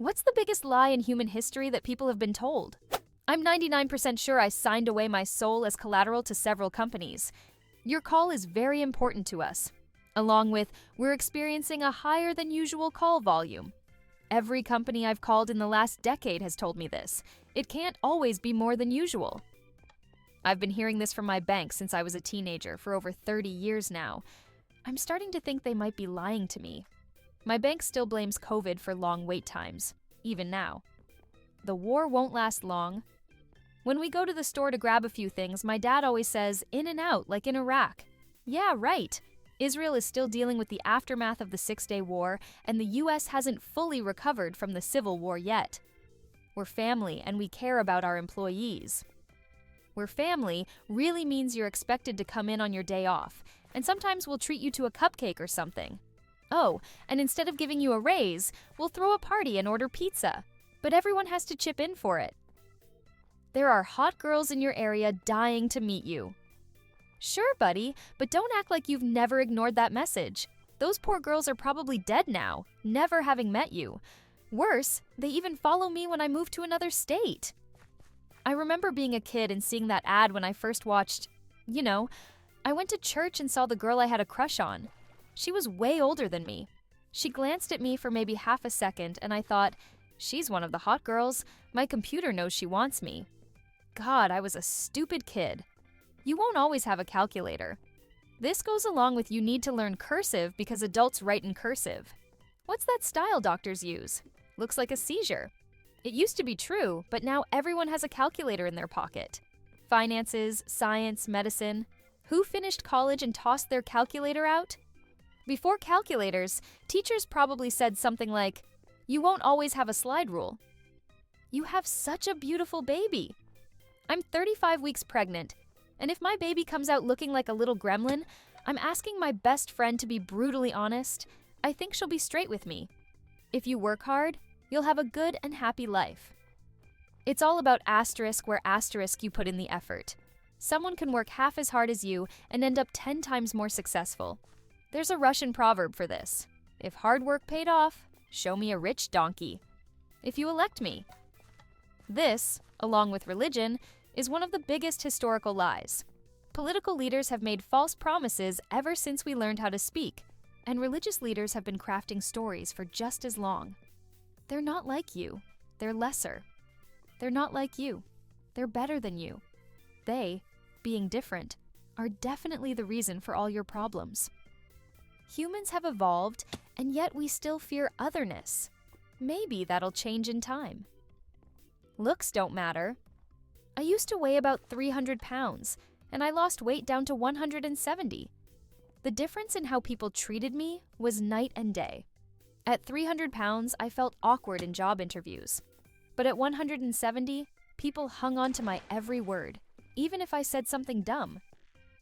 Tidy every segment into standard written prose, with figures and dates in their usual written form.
What's the biggest lie in human history that people have been told? I'm 99% sure I signed away my soul as collateral to several companies. Your call is very important to us. Along with, we're experiencing a higher than usual call volume. Every company I've called in the last decade has told me this. It can't always be more than usual. I've been hearing this from my bank since I was a teenager for over 30 years now. I'm starting to think they might be lying to me. My bank still blames COVID for long wait times, even now. The war won't last long. When we go to the store to grab a few things, my dad always says, in and out, like in Iraq. Yeah, right. Israel is still dealing with the aftermath of the Six-Day War, and the US hasn't fully recovered from the Civil War yet. We're family, and we care about our employees. We're family really means you're expected to come in on your day off, and sometimes we'll treat you to a cupcake or something. Oh, and instead of giving you a raise, we'll throw a party and order pizza. But everyone has to chip in for it. There are hot girls in your area dying to meet you. Sure, buddy, but don't act like you've never ignored that message. Those poor girls are probably dead now, never having met you. Worse, they even follow me when I move to another state. I remember being a kid and seeing that ad when I first watched, I went to church and saw the girl I had a crush on. She was way older than me. She glanced at me for maybe half a second, and I thought, she's one of the hot girls. My computer knows she wants me. God, I was a stupid kid. You won't always have a calculator. This goes along with you need to learn cursive because adults write in cursive. What's that style doctors use? Looks like a seizure. It used to be true, but now everyone has a calculator in their pocket. Finances, science, medicine. Who finished college and tossed their calculator out? Before calculators, teachers probably said something like, you won't always have a slide rule. You have such a beautiful baby. I'm 35 weeks pregnant, and if my baby comes out looking like a little gremlin, I'm asking my best friend to be brutally honest. I think she'll be straight with me. If you work hard, you'll have a good and happy life. It's all about asterisk where asterisk you put in the effort. Someone can work half as hard as you and end up 10 times more successful. There's a Russian proverb for this. If hard work paid off, show me a rich donkey. If you elect me. This, along with religion, is one of the biggest historical lies. Political leaders have made false promises ever since we learned how to speak, and religious leaders have been crafting stories for just as long. They're not like you. They're lesser. They're not like you. They're better than you. They, being different, are definitely the reason for all your problems. Humans have evolved, and yet we still fear otherness. Maybe that'll change in time. Looks don't matter. I used to weigh about 300 pounds, and I lost weight down to 170. The difference in how people treated me was night and day. At 300 pounds, I felt awkward in job interviews. But at 170, people hung on to my every word, even if I said something dumb.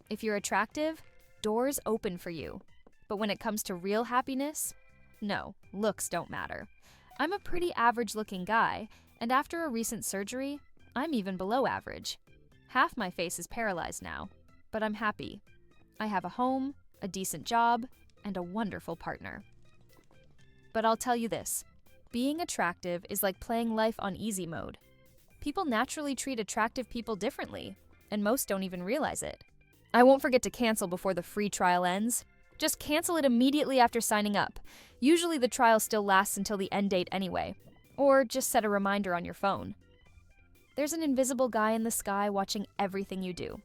If you're attractive, doors open for you. But when it comes to real happiness, no, looks don't matter. I'm a pretty average-looking guy, and after a recent surgery, I'm even below average. Half my face is paralyzed now, but I'm happy. I have a home, a decent job, and a wonderful partner. But I'll tell you this, being attractive is like playing life on easy mode. People naturally treat attractive people differently, and most don't even realize it. I won't forget to cancel before the free trial ends. Just cancel it immediately after signing up. Usually the trial still lasts until the end date anyway. Or just set a reminder on your phone. There's an invisible guy in the sky watching everything you do.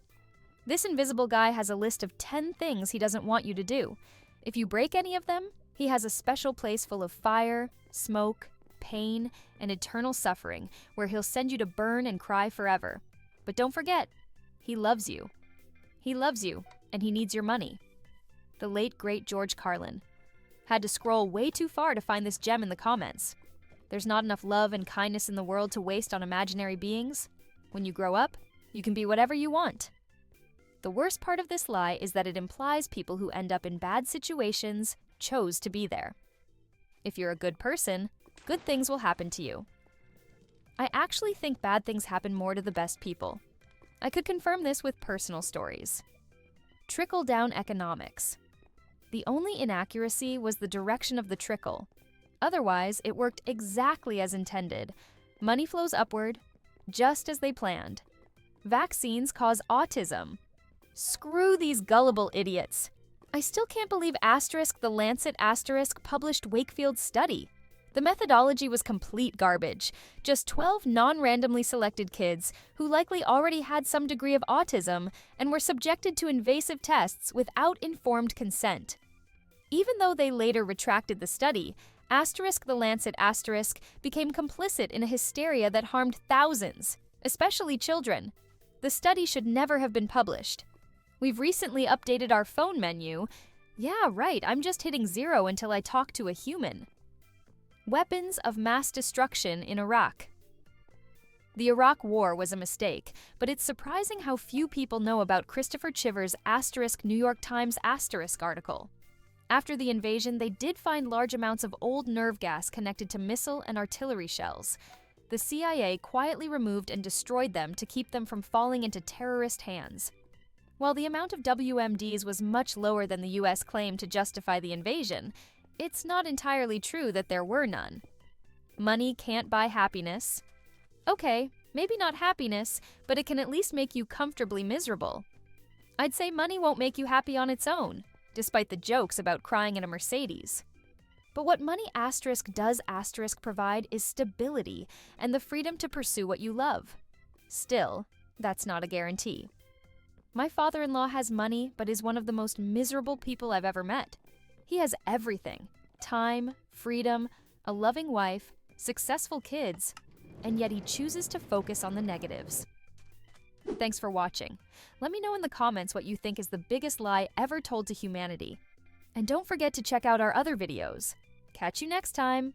This invisible guy has a list of 10 things he doesn't want you to do. If you break any of them, he has a special place full of fire, smoke, pain, and eternal suffering where he'll send you to burn and cry forever. But don't forget, he loves you. He loves you, and he needs your money. The late, great George Carlin. Had to scroll way too far to find this gem in the comments. There's not enough love and kindness in the world to waste on imaginary beings. When you grow up, you can be whatever you want. The worst part of this lie is that it implies people who end up in bad situations chose to be there. If you're a good person, good things will happen to you. I actually think bad things happen more to the best people. I could confirm this with personal stories. Trickle-down economics. The only inaccuracy was the direction of the trickle. Otherwise, it worked exactly as intended. Money flows upward, just as they planned. Vaccines cause autism. Screw these gullible idiots. I still can't believe the Lancet published Wakefield's study. The methodology was complete garbage. Just 12 non-randomly selected kids who likely already had some degree of autism and were subjected to invasive tests without informed consent. Even though they later retracted the study, the Lancet became complicit in a hysteria that harmed thousands, especially children. The study should never have been published. We've recently updated our phone menu. Yeah, right, I'm just hitting 0 until I talk to a human. Weapons of mass destruction in Iraq. The Iraq War was a mistake, but it's surprising how few people know about Christopher Chivers' New York Times article. After the invasion, they did find large amounts of old nerve gas connected to missile and artillery shells. The CIA quietly removed and destroyed them to keep them from falling into terrorist hands. While the amount of WMDs was much lower than the US claimed to justify the invasion, it's not entirely true that there were none. Money can't buy happiness. Okay, maybe not happiness, but it can at least make you comfortably miserable. I'd say money won't make you happy on its own, despite the jokes about crying in a Mercedes. But what money does provide is stability and the freedom to pursue what you love. Still, that's not a guarantee. My father-in-law has money, but is one of the most miserable people I've ever met. He has everything: time, freedom, a loving wife, successful kids, and yet he chooses to focus on the negatives. Thanks for watching. Let me know in the comments what you think is the biggest lie ever told to humanity. And don't forget to check out our other videos. Catch you next time!